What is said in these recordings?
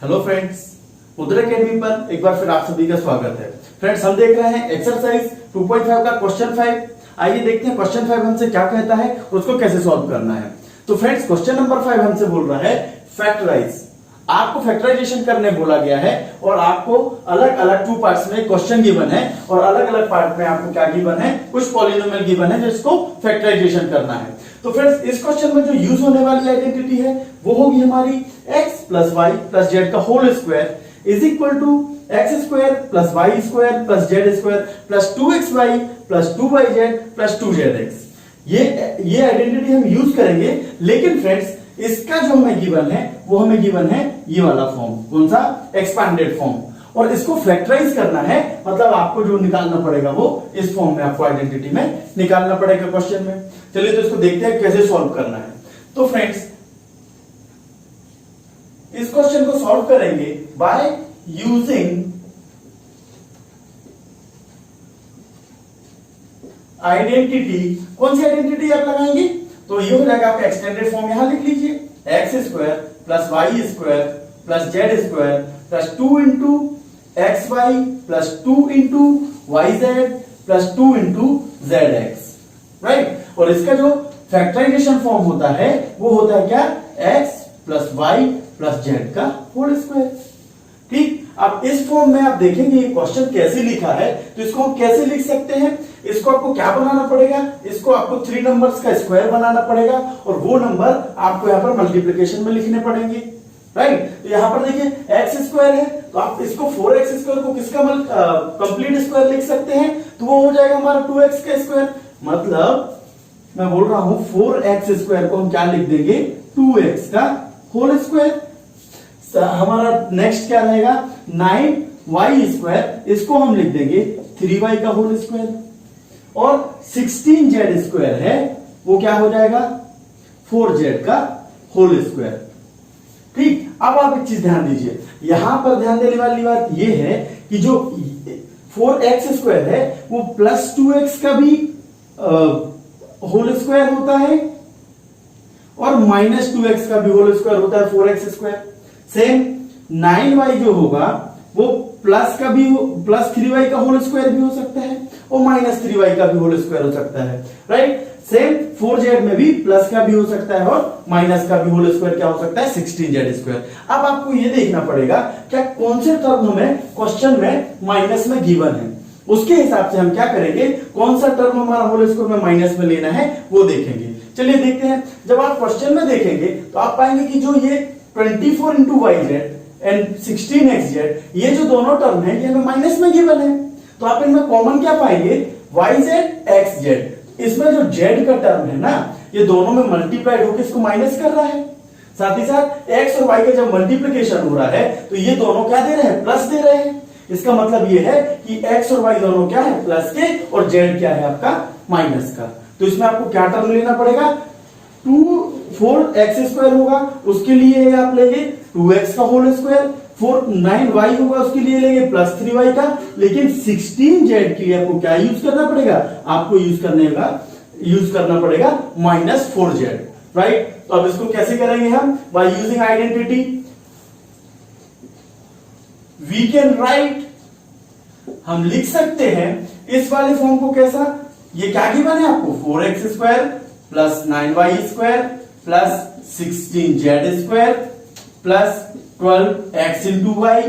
Hello friends, मुद्रा academy पर एक बार फिर आप सभी का स्वागत है। फ्रेंड्स, हम देख रहे हैं एक्सरसाइज 2.5 का क्वेश्चन 5। आइए देखते हैं क्वेश्चन 5 हमसे क्या कहता है और उसको कैसे सॉल्व करना है। तो फ्रेंड्स, क्वेश्चन नंबर 5 हमसे बोल रहा है फैक्टराइज। आपको फैक्टराइजेशन करने बोला गया है और आपको अलग अलग 2 पार्ट्स में क्वेश्चन गिवन है और अलग अलग पार्ट में आपको क्या गिवन है, कुछ पॉलिनोमियल गिवन है जिसको फैक्टराइजेशन करना है। तो फ्रेंड्स, इस क्वेश्चन में जो यूज होने वाली आइडेंटिटी है वो होगी हमारी x plus Y plus Z का whole square is equal to X square plus Y square plus Z square plus 2xy plus 2yz plus 2zx। ये आइडेंटिटी हम यूज करेंगे, लेकिन फ्रेंड्स इसका जो हमें गिवन है वो हमें गिवन है ये वाला फॉर्म। कौन सा? Expanded form. और इसको फैक्टराइज करना है, मतलब आपको जो निकालना पड़ेगा वो इस फॉर्म में आपको आइडेंटिटी में निकालना पड़ेगा क्वेश्चन में। चलिए तो इसको देखते हैं कैसे सॉल्व करना है। तो फ्रेंड्स, इस क्वेश्चन को सॉल्व करेंगे बाय यूजिंग आइडेंटिटी। कौन सी आइडेंटिटी आप लगाएंगे? तो ये हो जाएगा आपका एक्सटेंडेड फॉर्म, यहां लिख लीजिए x square plus Y square plus Z square plus 2 into x y plus 2 into y z plus 2 into z x, right. और इसका जो फैक्टराइजेशन फॉर्म होता है वो होता है क्या? X plus Y plus Z का होल स्क्वायर। ठीक, अब इस फॉर्म में आप देखेंगे ये क्वेश्चन कैसे लिखा है, तो इसको हम कैसे लिख सकते हैं? इसको आपको क्या बनाना पड़ेगा? इसको आपको 3 नंबर्स का स्क्वायर बनाना पड़ेगा और वो नंबर आपको यहाँ पर मल्टीप्लिकेशन में लिखने पड़ेंगे, राइट। तो यहां पर देखिए एक्स स्क्वायर है, तो आप इसको 4x स्क्वायर को किसका कंप्लीट स्क्वायर लिख सकते हैं? तो वो हो जाएगा हमारा 2x का स्क्वायर। मतलब मैं बोल रहा हूं 4x स्क्वायर को हम क्या लिख देंगे? 2x का होल स्क्वायर। हमारा नेक्स्ट क्या रहेगा? 9y स्क्वायर, इसको हम लिख देंगे 3y का होल स्क्वायर। और 16z स्क्वायर है, वो क्या हो जाएगा? 4z का होल स्क्वायर। ठीक, अब आप एक चीज ध्यान दीजिए, यहां पर ध्यान देने वाली बात यह है कि जो 4x स्क्वायर है वो प्लस 2x का भी होल स्क्वायर होता है और माइनस 2x का भी होल स्क्वायर होता है 4x स्क्वायर। सेम 9y जो होगा वो प्लस 3y का होल स्क्वायर भी हो सकता है और माइनस 3y का भी होल स्क्वायर हो सकता है, राइट। सेम 4z में भी प्लस का भी हो सकता है और माइनस का भी होल स्क्वायर क्या हो सकता है? 16z square. अब आपको ये देखना पड़ेगा क्या कौन से टर्म हमें क्वेश्चन में माइनस में गिवन है, उसके हिसाब से हम क्या करेंगे, कौन सा टर्म हमारा होल स्क्वायर में माइनस में लेना है वो देखेंगे। चलिए देखते हैं। जब आप क्वेश्चन में देखेंगे तो आप पाएंगे कि जो ये 24 into y Z and 16xz, ये जो दोनों टर्म है ये हमें माइनस में गिवन है, तो आप इनमें कॉमन क्या पाएंगे? yz xz। इसमें जो z का टर्म है ना, ये दोनों में मल्टीप्लाइड होकर इसको माइनस कर रहा है। साथ ही साथ x और y का जब मल्टीप्लिकेशन हो रहा है तो ये दोनों क्या दे रहे हैं? प्लस दे रहे हैं। इसका मतलब ये है कि x और y दोनों क्या है? प्लस के, और z क्या है आपका? माइनस का। तो इसमें आपको क्या टर्म लेना पड़ेगा? 4x स्क्वायर होगा, उसके लिए आप लेंगे 2x का होल स्क्वायर। 9y होगा, उसके लिए लेंगे प्लस 3y का। लेकिन 16z के लिए आपको क्या यूज करना पड़ेगा? आपको यूज करना पड़ेगा माइनस 4z, राइट। तो अब इसको कैसे करेंगे हम? By using identity we can write, हम लिख सकते हैं इस वाले फॉर्म को कैसा? ये क्या गिवन है आपको? 4x square plus 9y square plus 16z square plus 12x into y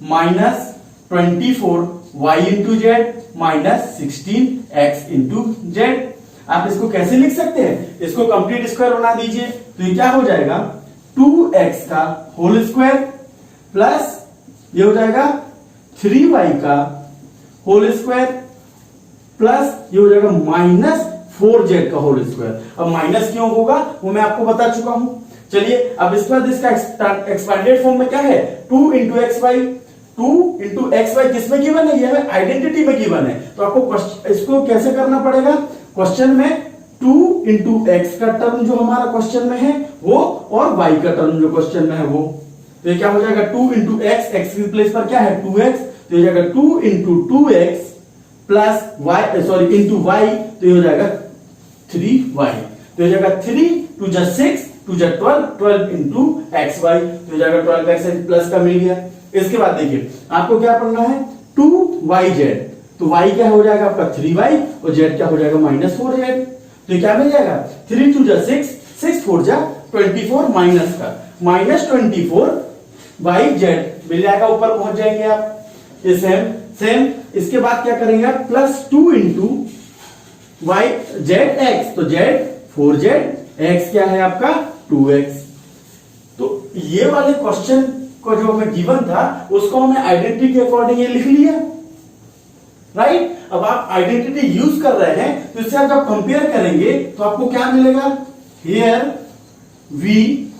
minus 24y into z minus 16x into z. आप इसको कैसे लिख सकते हैं? इसको कंप्लीट स्क्वायर बना दीजिए, तो ये क्या हो जाएगा? 2x का होल स्क्वायर प्लस ये हो जाएगा 3y का होल स्क्वायर प्लस ये हो जाएगा माइनस 4z का होल स्क्वायर। अब माइनस क्यों होगा वो मैं आपको बता चुका हूं। चलिए अब इसके बाद इसका एक्सपेंडेड फॉर्म में क्या है? 2 इंटू एक्स वाई किसमें गिवन है? ये हमें आइडेंटिटी में गिवन है। तो आपको इसको कैसे करना पड़ेगा? क्वेश्चन में 2 इंटू एक्स का टर्म जो हमारा क्वेश्चन में है वो, और वाई का टर्म जो क्वेश्चन में है वो। तो ये क्या हो जाएगा? 2 इंटू एक्स की प्लेस पर क्या है? 2x, तो ये हो जाएगा 2 into 2x plus into Y, तो ये हो जाएगा 3y। तो ये हो जाएगा 3 2 जा 6 2 जा 12, 12 इंटू एक्स वाई, तो जाएगा 12x प्लस का मिल गया। इसके बाद देखिए आपको क्या पढ़ना है, 2yz, तो y क्या हो जाएगा आपका 3y और z क्या हो जाएगा -4z, तो क्या मिल जाएगा 3 2 जा 6, 6 4 जा 24 माइनस का -24yz मिल जाएगा, ऊपर पहुंच जाएंगे आप। ये सेम इसके बाद क्या करेंगे आप, plus 2 into y z x, तो z 4z, x क्या है आपका 2x। तो ये वाले क्वेश्चन को जो हमें गिवन था उसको हमने आइडेंटिटी के अकॉर्डिंग ये लिख लिया, राइट। अब आप आइडेंटिटी यूज कर रहे हैं तो इससे आप जब कंपेयर करेंगे तो आपको क्या मिलेगा, हियर वी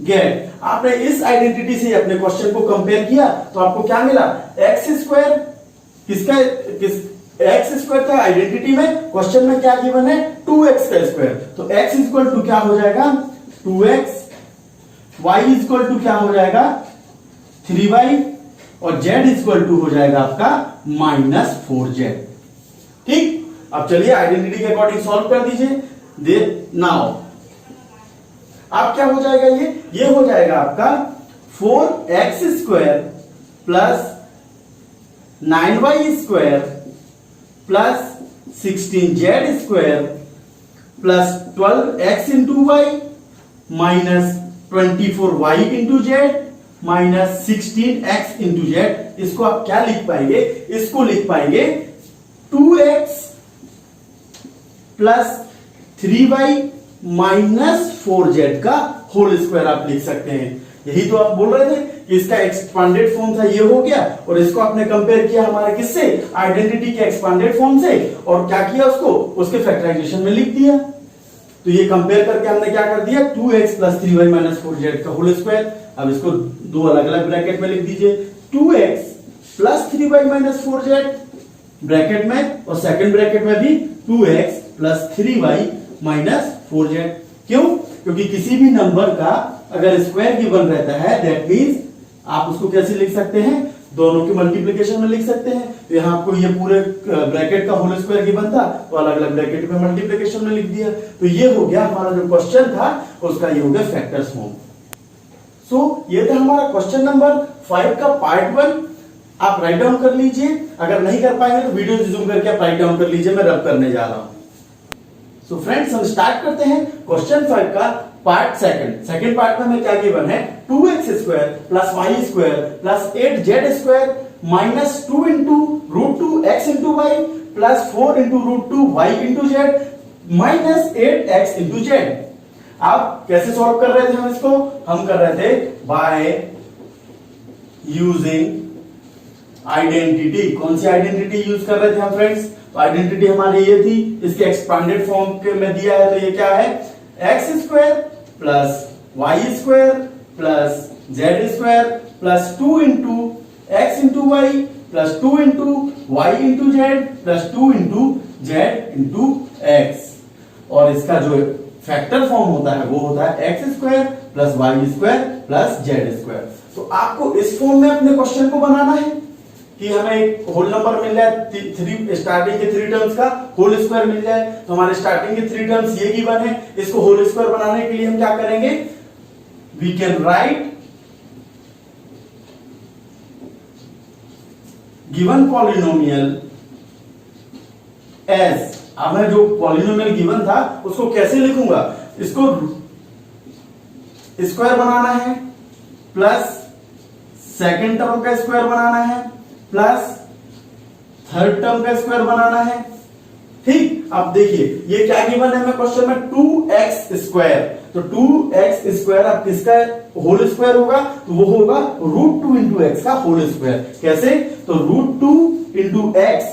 गेट, आपने इस आइडेंटिटी से अपने क्वेश्चन को कंपेयर किया तो आपको क्या मिला, एक्स स्क्वायर, एक्स स्क्वायर था आइडेंटिटी में, क्वेश्चन में क्या गिवन है 2x का स्क्वायर, तो x इक्वल टू क्या हो जाएगा 2x, y इक्वल टू क्या हो जाएगा 3y और z इक्वल टू हो जाएगा आपका -4z। ठीक, अब चलिए आइडेंटिटी के अकॉर्डिंग सॉल्व कर दीजिए। दे नाउ आप क्या हो जाएगा, ये हो जाएगा आपका 4x square plus 9y square plus 16z square plus 12x into y minus 24y into z minus 16x into z. इसको आप क्या लिख पाएंगे, इसको लिख पाएंगे 2x plus 3y minus 4z का होल स्क्वायर आप लिख सकते हैं। यही तो आप बोल रहे थे कि इसका एक्सपांडेड फॉर्म था, ये हो गया, और इसको आपने कंपेयर किया हमारे किससे, आइडेंटिटी के एक्सपांडेड फॉर्म से, और क्या किया उसको उसके फैक्टराइजेशन में लिख दिया। तो ये कंपेयर करके हमने क्या कर दिया 2x plus 3y minus 4z का होल स्क्वायर। अब इसको दो अलग अलग ब्रैकेट में लिख दीजिए, 2x plus 3y minus 4z bracket में, और सेकंड ब्रैकेट में भी 2x plus 3y minus 4z। क्यों, क्योंकि किसी भी नंबर का अगर स्क्वायर गिवन रहता है दैट मींस आप उसको कैसे लिख सकते हैं, दोनों के मल्टीप्लिकेशन में लिख सकते हैं। तो यहां आपको ये पूरे ब्रैकेट का होल स्क्वायर गिवन था तो अलग अलग ब्रैकेट में मल्टीप्लिकेशन में लिख दिया। तो ये हो गया हमारा जो क्वेश्चन था उसका, ये हो गया फैक्टर्स फॉर्म। सो ये था हमारा क्वेश्चन नंबर 5 का पार्ट 1। आप राइट डाउन कर लीजिए, अगर नहीं कर पाएंगे तो वीडियो जूम करके आप राइट डाउन कर लीजिए, मैं रब करने जा रहा हूं। सो फ्रेंड्स हम स्टार्ट करते हैं क्वेश्चन 5 का पार्ट सेकंड पार्ट में हमें क्या गिवन है, 2x square plus y square plus 8z square minus 2 into root 2x into y plus 4 into root 2 y into z minus 8x into z. आप कैसे सॉल्व कर रहे थे हम इसको, हम कर रहे थे बाय यूजिंग आइडेंटिटी। कौन सी आइडेंटिटी यूज कर रहे थे हम फ्रेंड्स, तो आइडेंटिटी हमारी ये थी, इसके एक्सपांडेड फॉर्म के में दिया है तो ये क्या है, x square plus Y square plus Z square plus 2 into x into y plus 2 into y into z plus 2 into z into x. और इसका जो फैक्टर फॉर्म होता है वो होता है x square plus Y square plus Z square. तो आपको इस फॉर्म में अपने क्वेश्चन को बनाना है कि हमें एक होल नंबर मिल जाए, स्टार्टिंग के 3 टर्म्स का होल स्क्वायर मिल जाए। तो हमारे स्टार्टिंग के 3 टर्म्स ये गिवन है, इसको होल स्क्वायर बनाने के लिए हम क्या करेंगे, we can write given polynomial as. अब मैं जो पॉलिनोमियल गिवन था उसको कैसे लिखूंगा, इसको स्क्वायर बनाना है प्लस सेकंड टर्म का स्क्वायर बनाना है प्लस थर्ड टर्म का स्क्वायर बनाना है। ठीक, अब देखिए ये क्या गिवन है हमें क्वेश्चन में, 2x स्क्वायर। तो 2x स्क्वायर अब किसका होल स्क्वायर होगा, तो वो होगा रूट 2 इंटू एक्स का होल स्क्वायर। कैसे, तो root 2 into x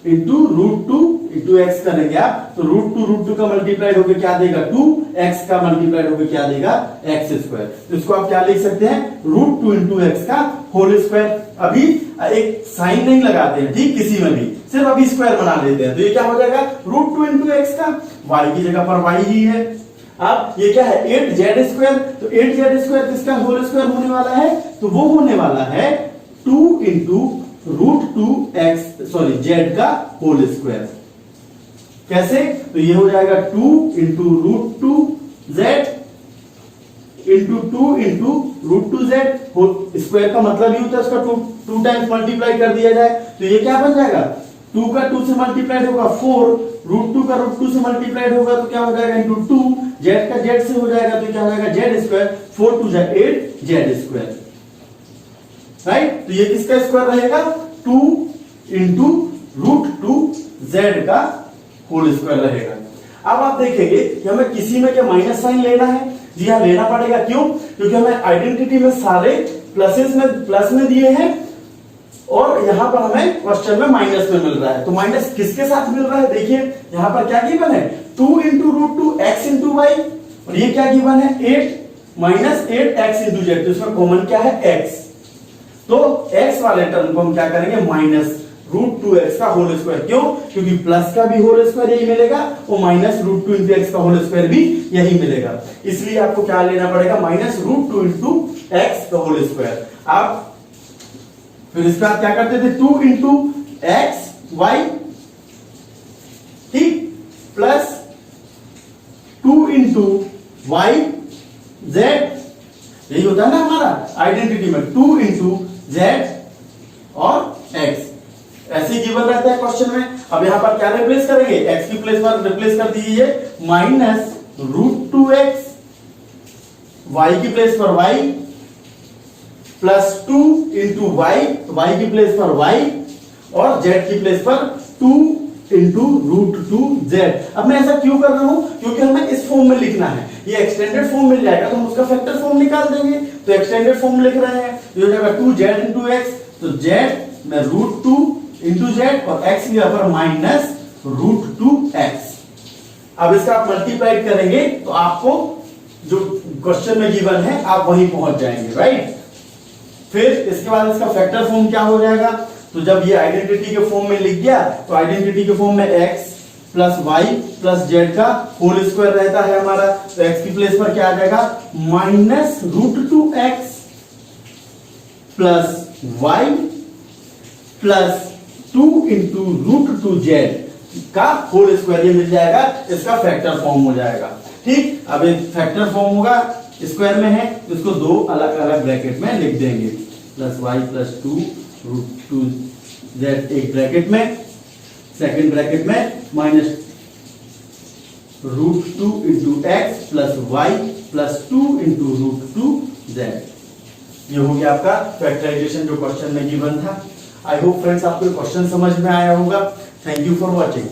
into root 2 into x करेंगे आप, तो रूट 2 का मल्टीप्लाइड होकर क्या देगा 2, एक्स का मल्टीप्लाइड होकर क्या देगा एक्स स्क्वायर। तो इसको आप क्या लिख सकते हैं, रूट 2 इंटू एक्स का होल स्क्वायर। अभी एक साइन नहीं लगाते हैं, ठीक, किसी में भी सिर्फ अभी स्क्वायर बना लेते हैं। तो ये क्या हो जाएगा रूट 2 इंटू एक्स का, वाई की जगह पर वाई ही है। अब ये क्या है 8z स्क्वायर, तो 8z स्क्वायर किसका होल स्क्वायर होने वाला है, तो वो होने वाला है 2 into root 2 x sorry z का होल स्क्वायर। कैसे? तो ये हो जाएगा 2 into root two z into 2 into root two z. Square का मतलब ही होता है उसका टू टाइम्स मल्टीप्लाई कर दिया जाए। तो ये क्या बन जाएगा? 2 का 2 से मल्टीप्लाइड होगा 4, रूट 2 का रूट 2 से मल्टीप्लाइड होगा तो क्या हो जाएगा? इंटू 2, जेड का जेड से हो जाएगा तो क्या हो जाएगा? Z square, 4 2 8 Z square, right. तो ये किसका स्क्वायर रहेगा? 2 इंटू रूट 2 जेड का होल स्क्वायर रहेगा। अब आप देखेंगे कि हमें किसी में क्या माइनस साइन लेना है? जी हाँ, लेना पड़ेगा। क्यों? क्योंकि हमें आइडेंटिटी में सारे प्लस में दिए हैं और यहां पर हमें क्वेश्चन में माइनस में मिल रहा है। तो माइनस किसके साथ मिल रहा है? देखिए यहां पर क्या गिवन है? 2 into root two x into y, और ये क्या गिवन है? 8 माइनस 8 एक्स इंटू जेड। तो इसमें कॉमन क्या है? एक्स। तो एक्स वाले टर्म को हम क्या करेंगे? माइनस रूट 2x का होल स्क्वायर। क्यों? क्योंकि प्लस का भी होल स्क्वायर यही मिलेगा और माइनस रूट 2 इंटू एक्स का होल स्क्वायर भी यही मिलेगा। इसलिए आपको क्या लेना पड़ेगा? माइनस रूट 2 इंटू एक्स का होल स्क्वायर। आप फिर इसका आप क्या करते थे? 2 इंटू एक्स वाई, ठीक, प्लस 2 इंटू वाई जेड। यही होता है ना हमारा आइडेंटिटी में, 2 इंटू जेड और एक्स। ऐसे ही गिवन रहता है क्वेश्चन में। अब यहां पर क्या रिप्लेस करेंगे? एक्स की प्लेस पर रिप्लेस कर दीजिए माइनस रूट 2x, वाई की प्लेस पर y, plus 2 into y, y की प्लेस पर वाई, और जेड की प्लेस पर 2 इंटू रूट 2 जेड। अब मैं ऐसा क्यों कर रहा हूं? क्योंकि हमें इस फॉर्म में लिखना है। ये एक्सटेंडेड फॉर्म मिल जाएगा तो हम उसका फैक्टर फॉर्म निकाल देंगे। तो एक्सटेंडेड फॉर्म लिख रहे हैं, ये हो जाएगा 2 जेड इंटू एक्स। तो जेड में रूट 2 इंटू जेड और एक्स की पर माइनस रूट 2x। अब इसका आप मल्टीप्लाई करेंगे तो आपको जो क्वेश्चन में गिवन है आप वहीं पहुंच जाएंगे, राइट। फिर इसके बाद इसका फैक्टर फॉर्म क्या हो जाएगा? तो जब ये आइडेंटिटी के फॉर्म में लिख गया तो आइडेंटिटी के फॉर्म में x plus Y plus Z का होल स्क्वायर रहता है हमारा। तो x की प्लेस पर क्या आ जाएगा? Minus root 2x plus Y plus 2 into root 2 z का होल स्क्वायर, ये मिल जाएगा। इसका फैक्टर फॉर्म हो जाएगा, ठीक। अब एक फैक्टर फॉर्म होगा, स्क्वायर में है तो इसको दो अलग अलग ब्रैकेट में लिख देंगे, plus Y plus 2 root 2 z एक ब्रैकेट में, सेकेंड ब्रैकेट में minus root 2 into x plus Y plus 2 into root 2 z. ये हो गया आपका फैक्टराइजेशन जो क्वेश्चन में गिवन था। आई होप फ्रेंड्स आपको क्वेश्चन समझ में आया होगा। Thank you for watching.